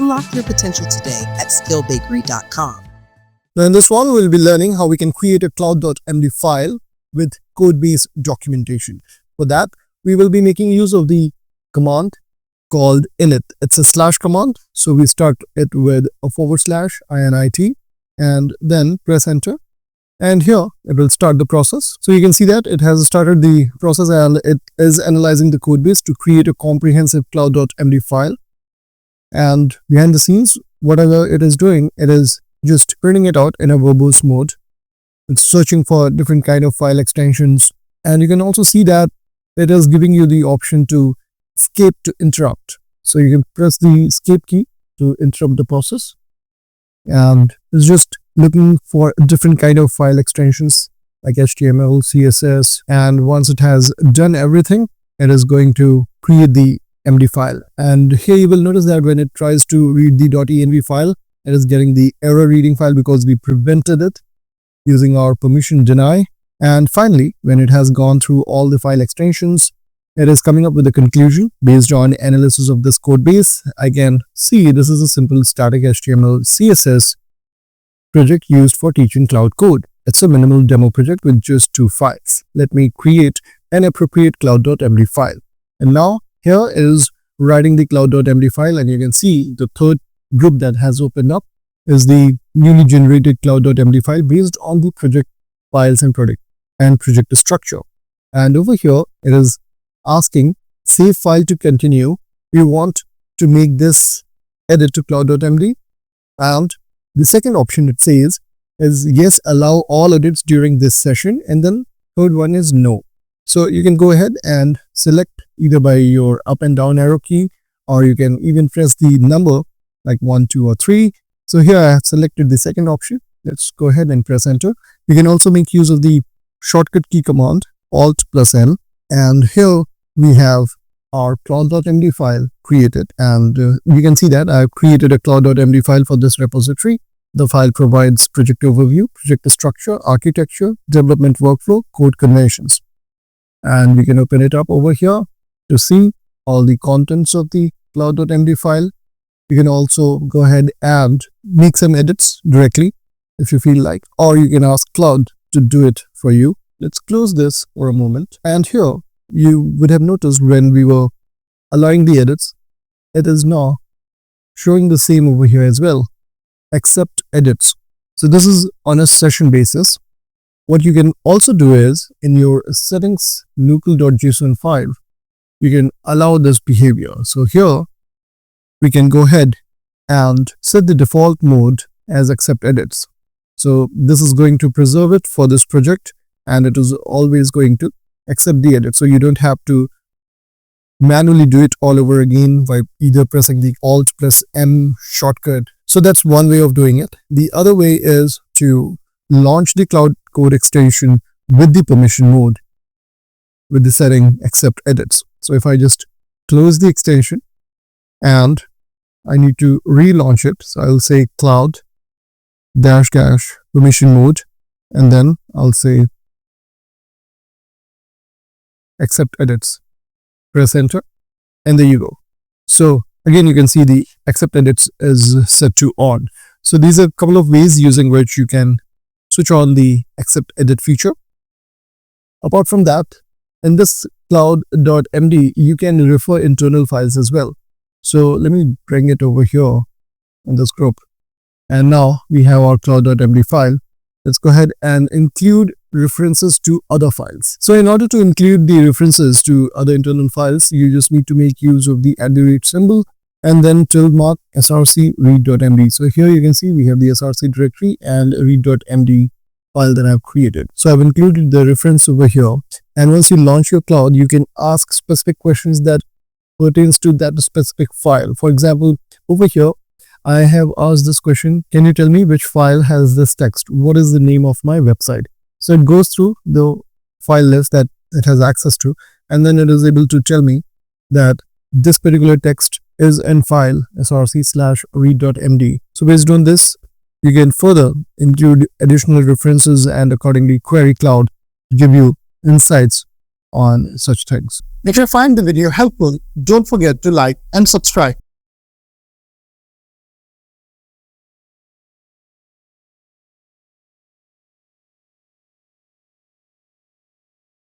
Unlock your potential today at skillbakery.com. Now in this one, we'll be learning how we can create a cloud.md file with codebase documentation. For that, we will be making use of the command called init. It's a slash command. So we start it with a /init and then press enter. And here it will start the process. So you can see that it has started the process and it is analyzing the codebase to create a comprehensive cloud.md file. And behind the scenes, whatever it is doing, it is just printing it out in a verbose mode. It's searching for different kind of file extensions. And you can also see that it is giving you the option to escape to interrupt. So you can press the escape key to interrupt the process. And it's just looking for different kind of file extensions like HTML, CSS. And once it has done everything, it is going to create the MD file. And here you will notice that when it tries to read the .env file, it is getting the error reading file because we prevented it using our permission deny. And finally, when it has gone through all the file extensions, it is coming up with a conclusion based on analysis of this code base. I can see this is a simple static HTML CSS project used for teaching Claude Code. It's a minimal demo project with just 2 files. Let me create an appropriate cloud.md file. And now here is writing the cloud.md file, and you can see the third group that has opened up is the newly generated cloud.md file based on the project files and project structure. And over here, it is asking save file to continue. We want to make this edit to cloud.md. And the second option it says is yes, allow all edits during this session. And then third one is no. So you can go ahead and select either by your up and down arrow key, or you can even press the number like 1, 2, or 3. So here I have selected the second option. Let's go ahead and press enter. You can also make use of the shortcut key command Alt+N. And here we have our cloud.md file created. And you can see that I've created a cloud.md file for this repository. The file provides project overview, project structure, architecture, development workflow, code conventions. And we can open it up over here to see all the contents of the cloud.md file. You can also go ahead and make some edits directly if you feel like, or you can ask Claude to do it for you. Let's close this for a moment. And here you would have noticed when we were allowing the edits, it is now showing the same over here as well, except edits. So this is on a session basis. What you can also do is in your settings nucl.json file, you can allow this behavior. So here we can go ahead and set the default mode as accept edits. So this is going to preserve it for this project, and it is always going to accept the edit. So you don't have to manually do it all over again by either pressing the Alt+M shortcut. So that's one way of doing it. The other way is to launch the Claude Code extension with the permission mode with the setting accept edits. So if I just close the extension and I need to relaunch it, so I'll say cloud -permission mode, and then I'll say accept edits. Press enter, and there you go. So again, you can see the accept edits is set to on. So these are a couple of ways using which you can switch on the accept edit feature. Apart from that, in this cloud.md, you can refer internal files as well. So let me bring it over here in this group. And now we have our cloud.md file. Let's go ahead and include references to other files. So in order to include the references to other internal files, you just need to make use of the @ symbol and then ~mark src read.md. So here you can see we have the src directory and read.md file that I've created. So I've included the reference over here. And once you launch your cloud, you can ask specific questions that pertains to that specific file. For example, over here, I have asked this question, can you tell me which file has this text? What is the name of my website? So it goes through the file list that it has access to, and then it is able to tell me that this particular text is in file src/read.md. So based on this, you can further include additional references and accordingly query Claude to give you insights on such things. If you find the video helpful, don't forget to like and subscribe.